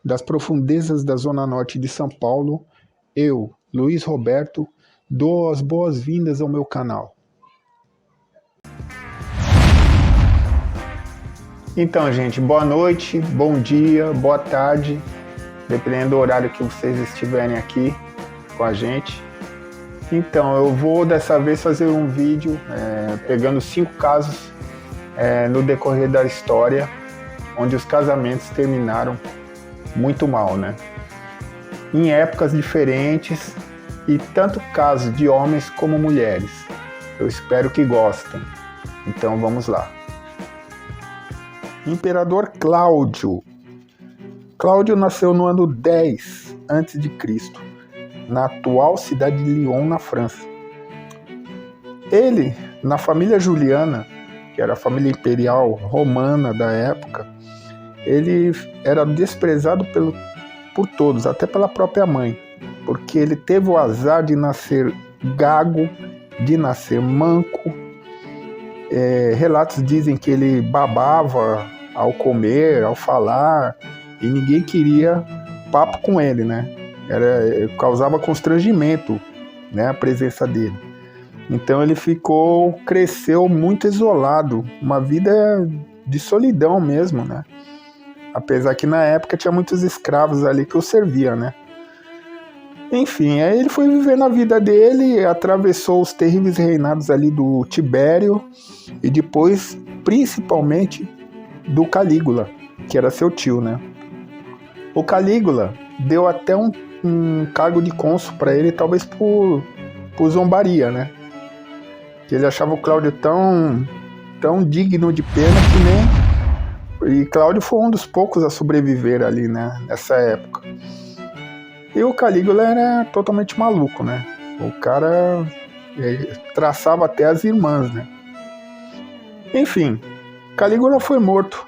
das profundezas da Zona Norte de São Paulo, eu, Luiz Roberto, dou as boas-vindas ao meu canal. Então, gente, boa noite, bom dia, boa tarde, dependendo do horário que vocês estiverem aqui com a gente. Então, eu vou dessa vez fazer um vídeo pegando 5 casos no decorrer da história, onde os casamentos terminaram muito mal, né? Em épocas diferentes e tanto casos de homens como mulheres. Eu espero que gostem. Então vamos lá. Imperador Cláudio. Cláudio nasceu no ano 10 a.C., na atual cidade de Lyon, na França. Ele, na família Juliana, que era a família imperial romana da época, ele era desprezado por todos, até pela própria mãe, porque ele teve o azar de nascer gago, de nascer manco. Relatos dizem que ele babava ao comer, ao falar, e ninguém queria papo com ele, né? Causava constrangimento, né, a presença dele. Então ele cresceu muito isolado, uma vida de solidão mesmo, né? Apesar que na época tinha muitos escravos ali que o serviam, né? Enfim, aí ele foi vivendo a vida dele, atravessou os terríveis reinados ali do Tibério e depois, principalmente, do Calígula, que era seu tio, né? O Calígula deu até um cargo de cônsul para ele, talvez por zombaria, né? Que ele achava o Cláudio tão digno de pena que nem... E Cláudio foi um dos poucos a sobreviver ali, né? Nessa época. E o Calígula era totalmente maluco, né? O cara traçava até as irmãs, né? Enfim, Calígula foi morto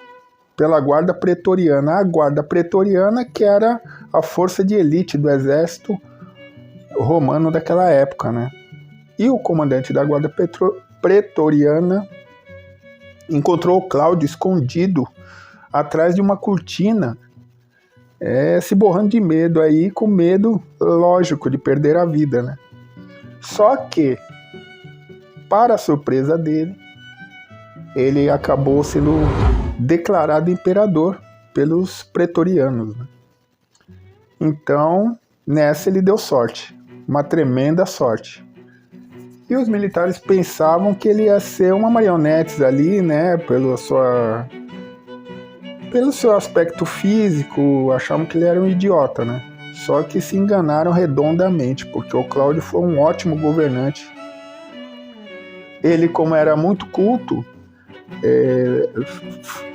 pela guarda pretoriana. A guarda pretoriana, que era a força de elite do exército romano daquela época, né? E o comandante da guarda pretoriana encontrou o Cláudio escondido atrás de uma cortina, se borrando de medo aí, com medo, lógico, de perder a vida, né? Só que, para a surpresa dele, ele acabou sendo declarado imperador pelos pretorianos, né? Então, nessa ele deu sorte, uma tremenda sorte. E os militares pensavam que ele ia ser uma marionete ali, né, pelo seu aspecto físico, achavam que ele era um idiota, né? Só que se enganaram redondamente, porque o Cláudio foi um ótimo governante. Ele, como era muito culto,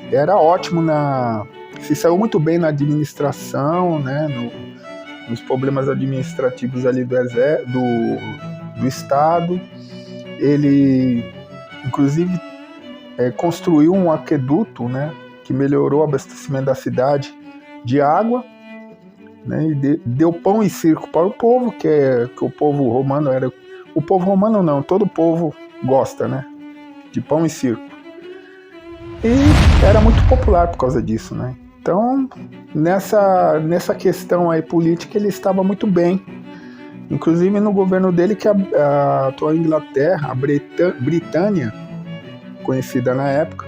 era ótimo se saiu muito bem na administração, né, nos problemas administrativos ali do Estado. Ele, inclusive, construiu um aqueduto, né, que melhorou o abastecimento da cidade de água, né, e deu pão e circo para o povo, que o povo romano era... O povo romano não, todo povo gosta, né, de pão e circo. E era muito popular por causa disso, né? Então, nessa questão aí política, ele estava muito bem. Inclusive no governo dele, que a atual Inglaterra, a Britânia, conhecida na época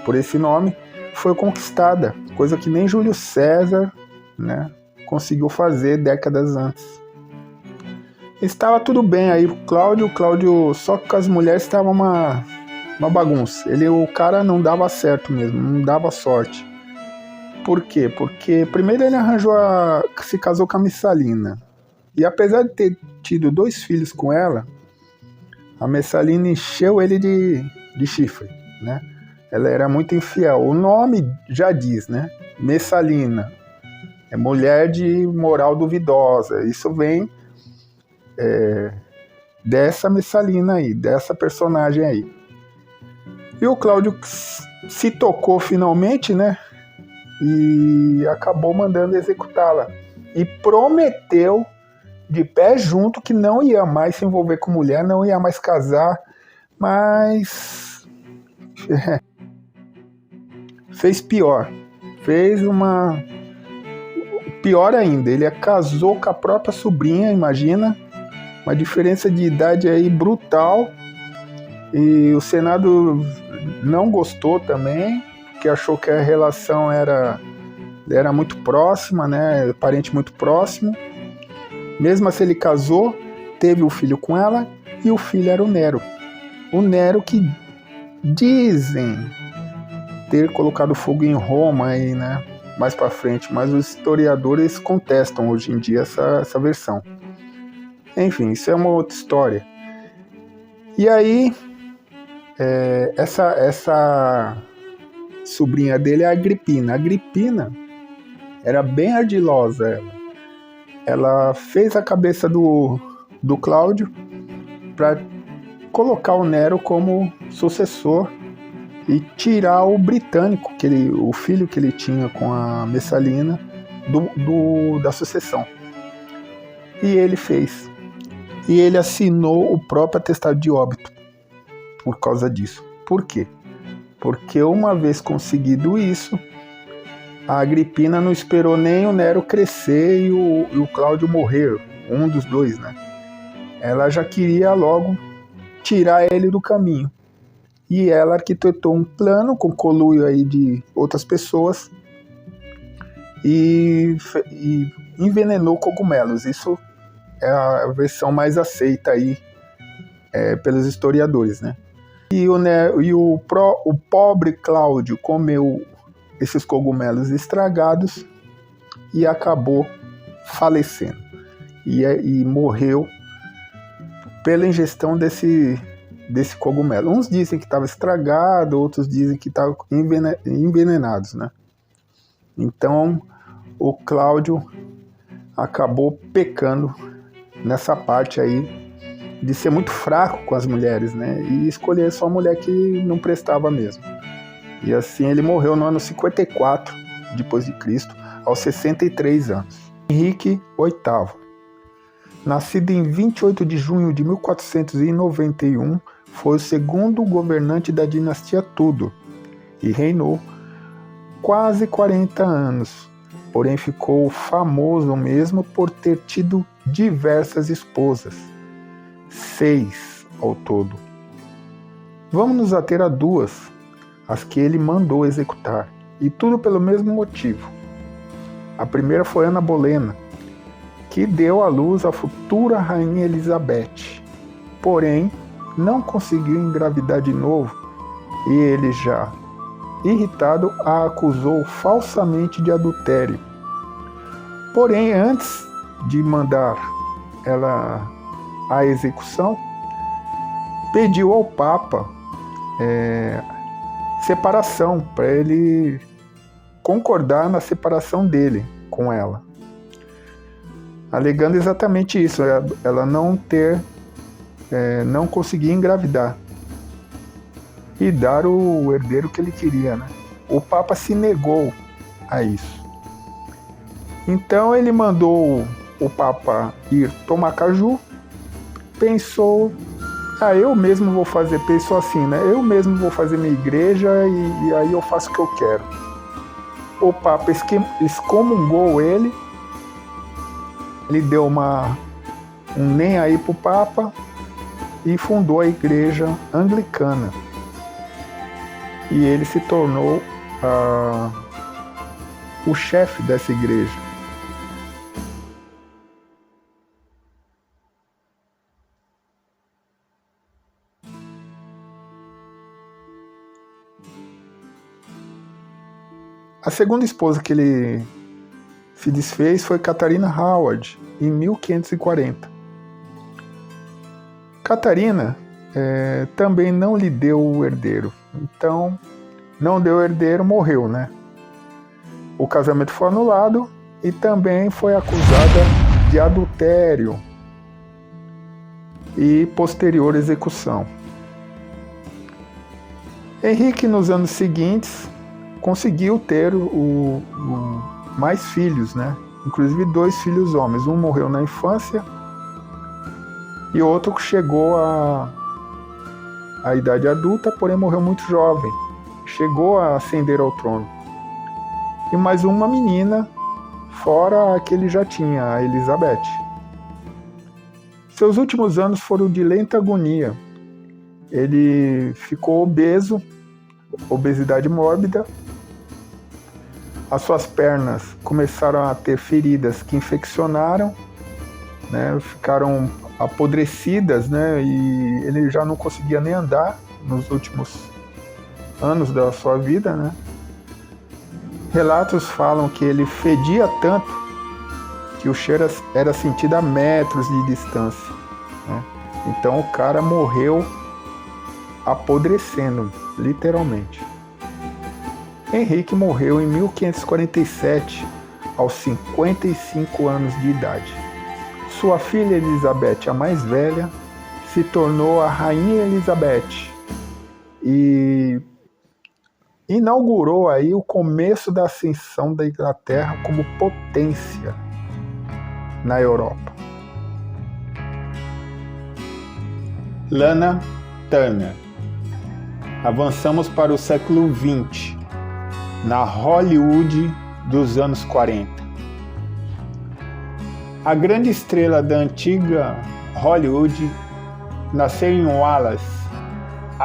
por esse nome, foi conquistada, coisa que nem Júlio César, né, conseguiu fazer décadas antes. Estava tudo bem aí, o Cláudio, só que com as mulheres estava uma bagunça. O cara não dava certo mesmo, não dava sorte. Por quê? Porque primeiro ele se casou com a Messalina. E apesar de ter tido 2 filhos com ela, a Messalina encheu ele de chifre, né? Ela era muito infiel. O nome já diz, né? Messalina. É mulher de moral duvidosa. Isso vem dessa Messalina aí, dessa personagem aí. E o Cláudio se tocou finalmente, né? E acabou mandando executá-la. E prometeu de pé junto que não ia mais se envolver com mulher, não ia mais casar, mas fez pior. Fez uma pior ainda, ele casou com a própria sobrinha, imagina, uma diferença de idade aí brutal, e o Senado não gostou também, porque achou que a relação era muito próxima, né, parente muito próximo. Mesmo assim ele casou, teve o filho com ela, e o filho era o Nero. O Nero que dizem ter colocado fogo em Roma aí, né, mais para frente, mas os historiadores contestam hoje em dia essa versão. Enfim, isso é uma outra história. E aí, essa sobrinha dele é a Agripina. A Agripina era bem ardilosa. Ela fez a cabeça do Cláudio para colocar o Nero como sucessor e tirar o britânico, o filho que ele tinha com a Messalina, da sucessão. E ele fez. E ele assinou o próprio atestado de óbito por causa disso. Por quê? Porque uma vez conseguido isso, a Agripina não esperou nem o Nero crescer e o Cláudio morrer, um dos dois, né? Ela já queria logo tirar ele do caminho. E ela arquitetou um plano com conluio aí de outras pessoas e envenenou cogumelos. Isso é a versão mais aceita aí pelos historiadores, né? E o pobre Cláudio comeu esses cogumelos estragados e acabou falecendo. E morreu pela ingestão desse cogumelo. Uns dizem que estava estragado, outros dizem que estavam envenenados, né? Então, o Cláudio acabou pecando nessa parte aí de ser muito fraco com as mulheres, né? E escolher só a mulher que não prestava mesmo. E assim ele morreu no ano 54 depois de Cristo, aos 63 anos. Henrique VIII, nascido em 28 de junho de 1491, foi o segundo governante da dinastia Tudor e reinou quase 40 anos, porém ficou famoso mesmo por ter tido diversas esposas, 6 ao todo. Vamos nos ater a 2, as que ele mandou executar, e tudo pelo mesmo motivo. A primeira foi Ana Bolena, que deu à luz a futura Rainha Elizabeth, porém não conseguiu engravidar de novo, e ele, já irritado, a acusou falsamente de adultério. Porém, antes de mandar ela à execução, pediu ao Papa separação, para ele concordar na separação dele com ela, alegando exatamente isso, ela não conseguir engravidar e dar o herdeiro que ele queria, né? O Papa se negou a isso. Então ele mandou o Papa ir tomar caju, pensou, eu mesmo vou fazer, pensou assim, né? Eu mesmo vou fazer minha igreja e aí eu faço o que eu quero. O Papa excomungou ele deu um nem aí pro Papa e fundou a igreja anglicana. E ele se tornou o chefe dessa igreja. A segunda esposa que ele se desfez foi Catarina Howard, em 1540. Catarina também não lhe deu o herdeiro. Então, não deu herdeiro, morreu, né? O casamento foi anulado e também foi acusada de adultério e posterior execução. Henrique, nos anos seguintes, conseguiu ter mais filhos, né? Inclusive 2 filhos homens. Um morreu na infância e outro chegou à idade adulta, porém morreu muito jovem. Chegou a ascender ao trono. E mais uma menina fora a que ele já tinha, a Elizabeth. Seus últimos anos foram de lenta agonia. Ele ficou obeso, obesidade mórbida. As suas pernas começaram a ter feridas que infeccionaram, né, ficaram apodrecidas, né, e ele já não conseguia nem andar nos últimos anos da sua vida, né. Relatos falam que ele fedia tanto que o cheiro era sentido a metros de distância, né. Então o cara morreu apodrecendo, literalmente. Henrique morreu em 1547, aos 55 anos de idade. Sua filha Elizabeth, a mais velha, se tornou a Rainha Elizabeth e inaugurou aí o começo da ascensão da Inglaterra como potência na Europa. Lana Turner. Avançamos para o século XX, na Hollywood dos anos 40. A grande estrela da antiga Hollywood nasceu em Wallace,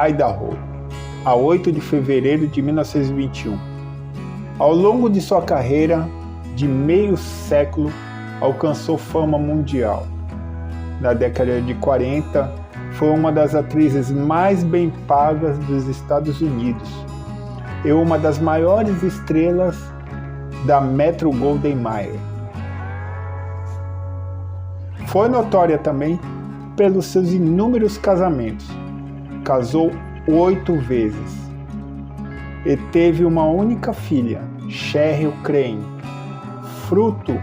Idaho, a 8 de fevereiro de 1921. Ao longo de sua carreira de meio século, alcançou fama mundial. Na década de 40, foi uma das atrizes mais bem pagas dos Estados Unidos e uma das maiores estrelas da Metro-Goldwyn-Mayer. Foi notória também pelos seus inúmeros casamentos. Casou 8 vezes e teve uma única filha, Cheryl Crane, fruto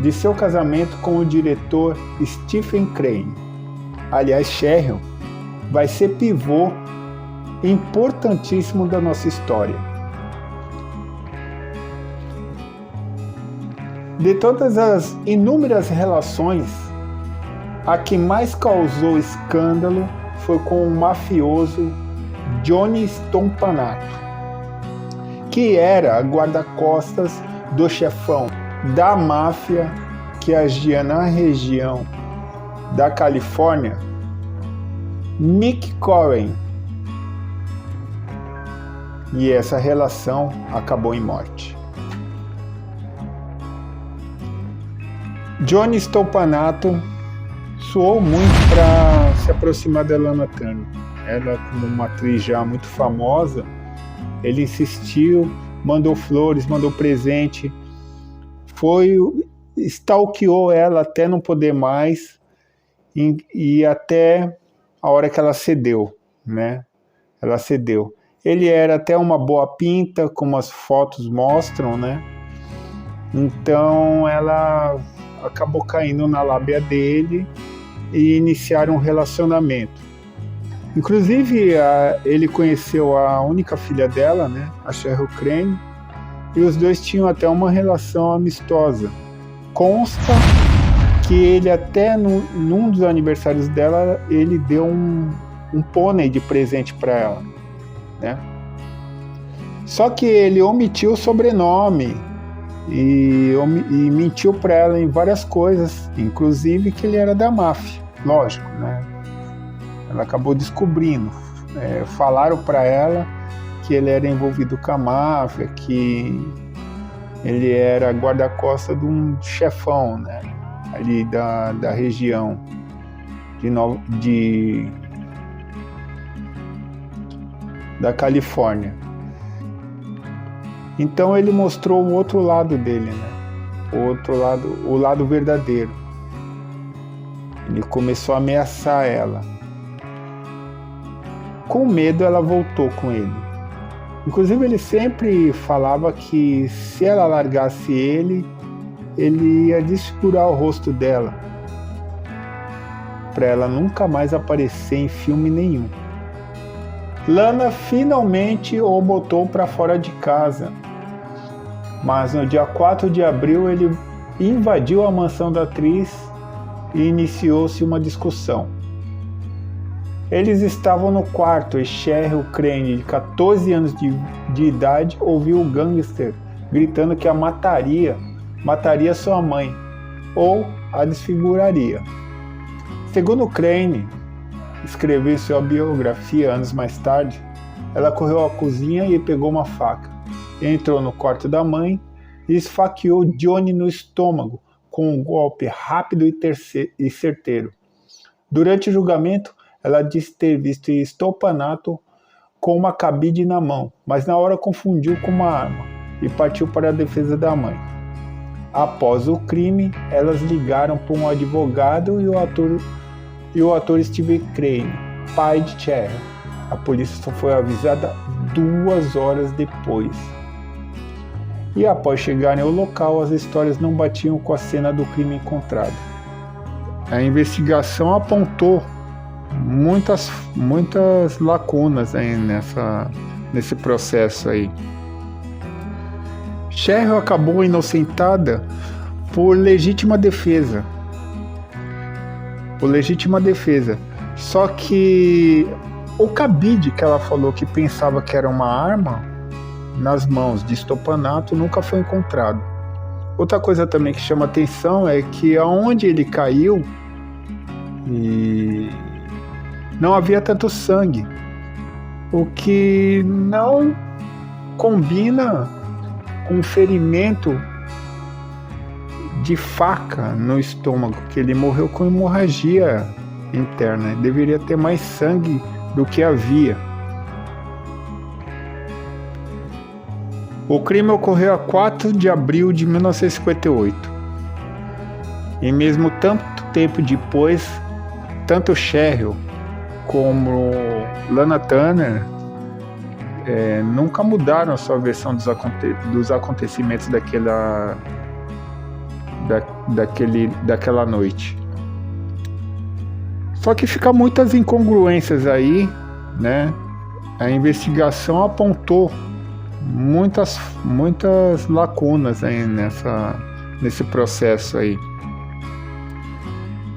de seu casamento com o diretor Stephen Crane. Aliás, Cheryl vai ser pivô importantíssimo da nossa história. De todas as inúmeras relações, a que mais causou escândalo foi com o mafioso Johnny Stompanato, que era guarda-costas do chefão da máfia que agia na região da Califórnia, Mick Corrin. E essa relação acabou em morte. Johnny Stompanato suou muito para se aproximar da Lana Turner. Ela, como uma atriz já muito famosa, ele insistiu, mandou flores, mandou presente, stalkeou ela até não poder mais e até a hora que ela cedeu, né? Ela cedeu. Ele era até uma boa pinta, como as fotos mostram, né? Então ela acabou caindo na lábia dele e iniciaram um relacionamento. Inclusive, ele conheceu a única filha dela, né? A Cheryl Crane, e os dois tinham até uma relação amistosa. Consta que ele até num dos aniversários dela, ele deu um pônei de presente para ela, né? Só que ele omitiu o sobrenome e mentiu para ela em várias coisas, inclusive que ele era da máfia, lógico, né? Ela acabou descobrindo, falaram para ela que ele era envolvido com a máfia, que ele era guarda-costas de um chefão, né? Ali da região da Califórnia. Então ele mostrou o outro lado dele, né? O lado verdadeiro. Ele começou a ameaçar ela. Com medo, ela voltou com ele. Inclusive, ele sempre falava que se ela largasse ele ia desfigurar o rosto dela, para ela nunca mais aparecer em filme nenhum. Lana finalmente o botou para fora de casa, mas no dia 4 de abril ele invadiu a mansão da atriz e iniciou-se uma discussão. Eles estavam no quarto e Cheryl Crane, de 14 anos de idade, ouviu o gangster gritando que a mataria mataria sua mãe ou a desfiguraria. Segundo Crane escreveu em sua biografia anos mais tarde, ela correu à cozinha e pegou uma faca. Entrou no quarto da mãe e esfaqueou Johnny no estômago com um golpe rápido e certeiro. Durante o julgamento, ela disse ter visto Stolpanato com uma cabide na mão, mas na hora confundiu com uma arma e partiu para a defesa da mãe. Após o crime, elas ligaram para um advogado e o ator Steve Crane, pai de Cheryl. A polícia só foi avisada 2 horas depois. E após chegarem ao local, as histórias não batiam com a cena do crime encontrada. A investigação apontou muitas lacunas aí nesse processo aí. Cheryl acabou inocentada por legítima defesa. Só que o cabide que ela falou que pensava que era uma arma nas mãos de Stolpanato nunca foi encontrado. Outra coisa também que chama atenção é que aonde ele caiu não havia tanto sangue, o que não combina com o ferimento de faca no estômago, que ele morreu com hemorragia interna. Deveria ter mais sangue do que havia. O crime ocorreu a 4 de abril de 1958. E mesmo tanto tempo depois, tanto Cheryl como Lana Turner nunca mudaram a sua versão dos acontecimentos daquela noite. Só que fica muitas incongruências aí, né? A investigação apontou muitas lacunas aí nesse processo aí.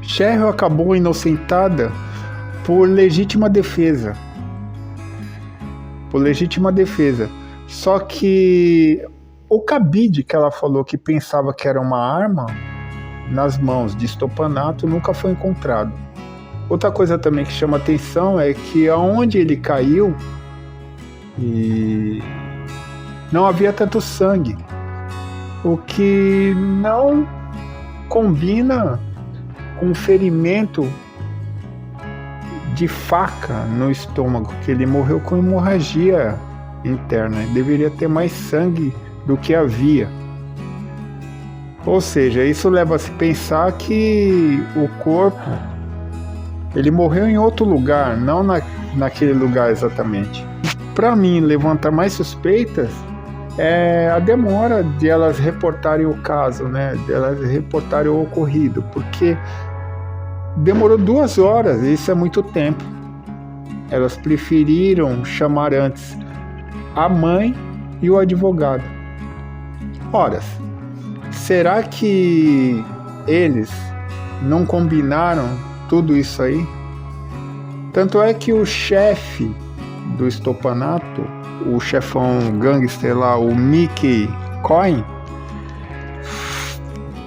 Cheryl acabou inocentada por legítima defesa. Só que o cabide que ela falou que pensava que era uma arma nas mãos de Stolpanato nunca foi encontrado. Outra coisa também que chama atenção é que aonde ele caiu não havia tanto sangue, o que não combina com o ferimento de faca no estômago, que ele morreu com hemorragia interna. Deveria ter mais sangue do que havia. Ou seja, isso leva a se pensar que o corpo ele morreu em outro lugar, não naquele lugar exatamente. Para mim, levantar mais suspeitas é a demora de elas reportarem o caso, né? De elas reportarem o ocorrido, porque demorou 2 horas, e isso é muito tempo. Elas preferiram chamar antes a mãe e o advogado. Ora, será que eles não combinaram tudo isso aí? Tanto é que o chefe do Stolpanato, o chefão gangster lá, o Mickey Cohen,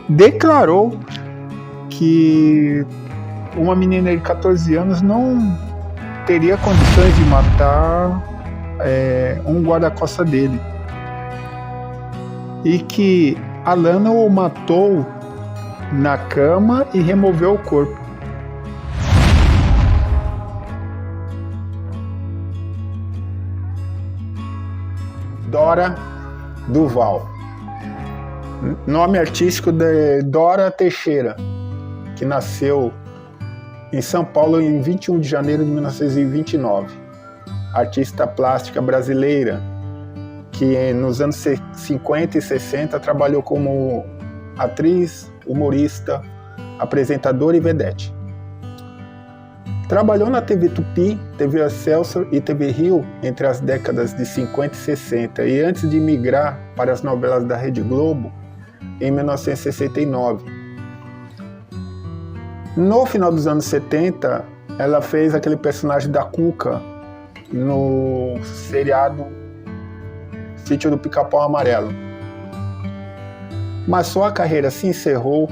declarou que uma menina de 14 anos não teria condições de matar um guarda-costas dele, e que a Lana o matou na cama e removeu o corpo. Dora Duval, nome artístico de Dora Teixeira, que nasceu em São Paulo em 21 de janeiro de 1929. Artista plástica brasileira que nos anos 50 e 60 trabalhou como atriz, humorista, apresentadora e vedete. Trabalhou na TV Tupi, TV Excelsior e TV Rio entre as décadas de 50 e 60 e antes de migrar para as novelas da Rede Globo em 1969. No final dos anos 70, ela fez aquele personagem da Cuca no seriado Sítio do Pica-Pau Amarelo. Mas sua carreira se encerrou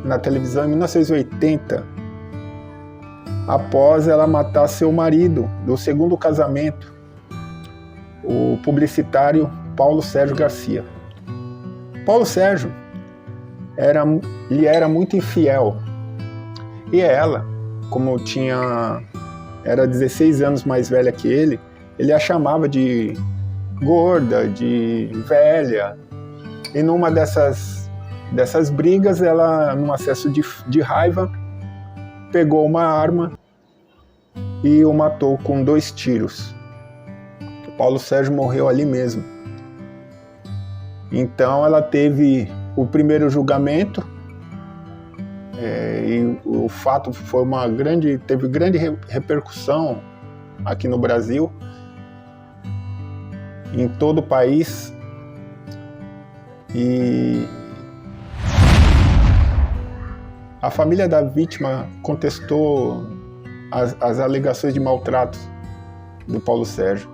na televisão em 1980, após ela matar seu marido do segundo casamento, o publicitário Paulo Sérgio Garcia. Paulo Sérgio lhe era muito infiel, e ela, como era 16 anos mais velha que ele a chamava de gorda, de velha. E numa dessas brigas, ela, num acesso de raiva, pegou uma arma e o matou com 2 tiros. Paulo Sérgio morreu ali mesmo. Então ela teve o primeiro julgamento, e o fato teve grande repercussão aqui no Brasil, em todo o país. E a família da vítima contestou as alegações de maltrato do Paulo Sérgio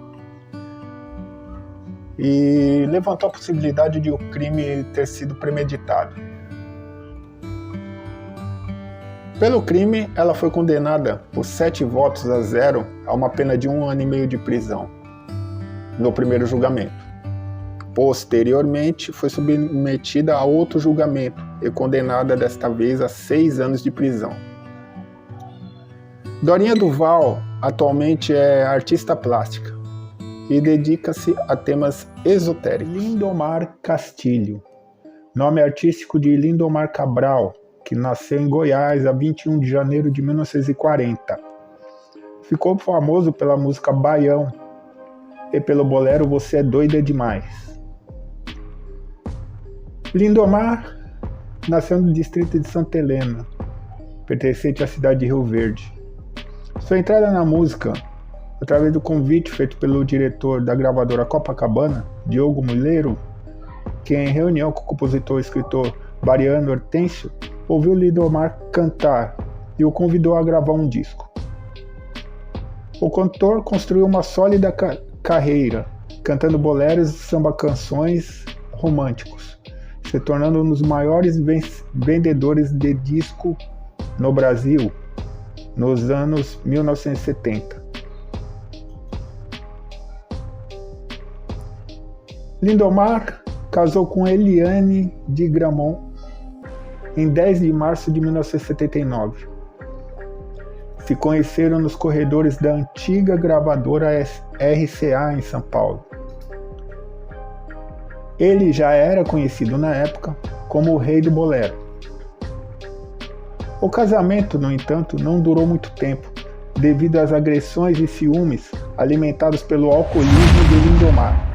e levantou a possibilidade de o crime ter sido premeditado. Pelo crime, ela foi condenada por 7 votos a 0 a uma pena de 1 ano e meio de prisão no primeiro julgamento. Posteriormente, foi submetida a outro julgamento e condenada desta vez a 6 anos de prisão. Dorinha Duval atualmente é artista plástica e dedica-se a temas esotéricos. Lindomar Castilho, nome artístico de Lindomar Cabral, que nasceu em Goiás a 21 de janeiro de 1940. Ficou famoso pela música Baião e pelo bolero Você é Doida Demais. Lindomar nasceu no distrito de Santa Helena, pertencente à cidade de Rio Verde. Sua entrada na música, através do convite feito pelo diretor da gravadora Copacabana, Diogo Muleiro, que em reunião com o compositor e escritor Mariano Hortêncio, ouviu Lindomar cantar e o convidou a gravar um disco. O cantor construiu uma sólida carreira, cantando boleros e samba-canções românticos, se tornando um dos maiores vendedores de disco no Brasil nos anos 1970. Lindomar casou com Eliane de Gramont em 10 de março de 1979. Se conheceram nos corredores da antiga gravadora RCA em São Paulo. Ele já era conhecido na época como o Rei do Bolero. O casamento, no entanto, não durou muito tempo, devido às agressões e ciúmes alimentados pelo alcoolismo de Lindomar.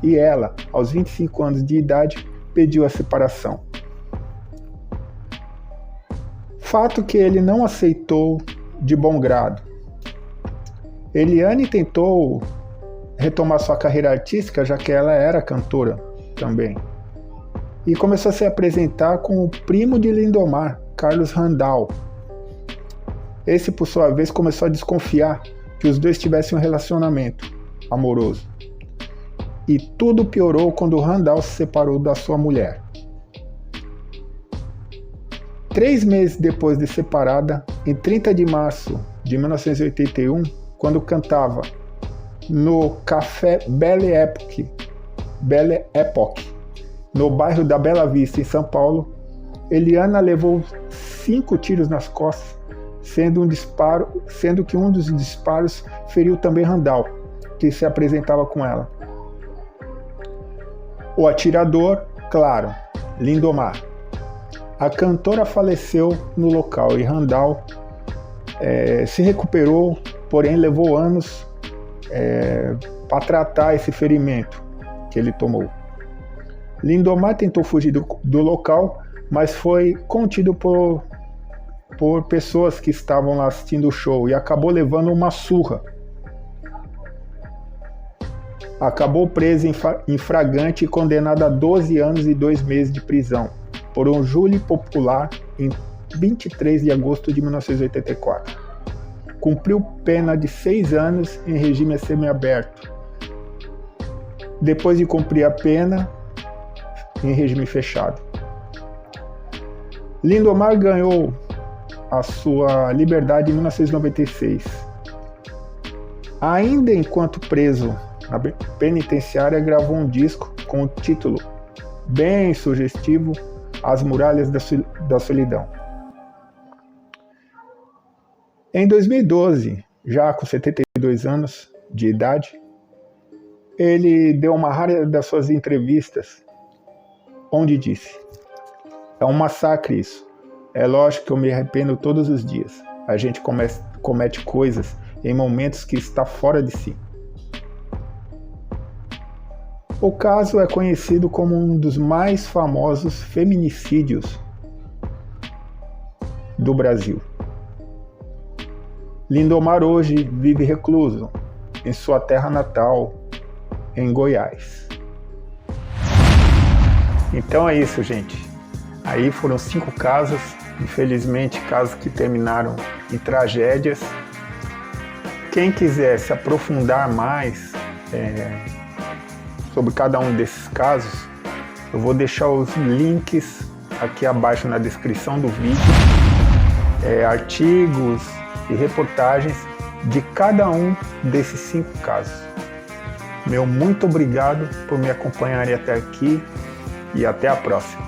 E ela, aos 25 anos de idade, pediu a separação. Fato que ele não aceitou de bom grado. Eliane tentou retomar sua carreira artística, já que ela era cantora também, e começou a se apresentar com o primo de Lindomar, Carlos Randall. Esse, por sua vez, começou a desconfiar que os dois tivessem um relacionamento amoroso. E tudo piorou quando Randall se separou da sua mulher. 3 meses depois de separada, em 30 de março de 1981, quando cantava no Café Belle Époque, no bairro da Bela Vista, em São Paulo, Eliana levou 5 tiros nas costas, sendo que um dos disparos feriu também Randall, que se apresentava com ela. O atirador, claro, Lindomar. A cantora faleceu no local e Randall se recuperou, porém levou anos para tratar esse ferimento que ele tomou. Lindomar tentou fugir do local, mas foi contido por pessoas que estavam lá assistindo o show e acabou levando uma surra. Acabou preso em flagrante e condenado a 12 anos e 2 meses de prisão por um júri popular em 23 de agosto de 1984. Cumpriu pena de 6 anos em regime semiaberto. Depois de cumprir a pena em regime fechado. Lindomar ganhou a sua liberdade em 1996. Ainda enquanto preso na penitenciária, gravou um disco com o título bem sugestivo, As Muralhas da Solidão. Em 2012, já com 72 anos de idade, ele deu uma rara das suas entrevistas, onde disse: "É um massacre isso. É lógico que eu me arrependo todos os dias. A gente comete coisas em momentos que está fora de si." O caso é conhecido como um dos mais famosos feminicídios do Brasil. Lindomar hoje vive recluso em sua terra natal, em Goiás. Então é isso, gente. Aí foram 5 casos, infelizmente casos que terminaram em tragédias. Quem quiser se aprofundar mais sobre cada um desses casos, eu vou deixar os links aqui abaixo na descrição do vídeo, artigos e reportagens de cada um desses 5 casos. Meu muito obrigado por me acompanharem até aqui e até a próxima.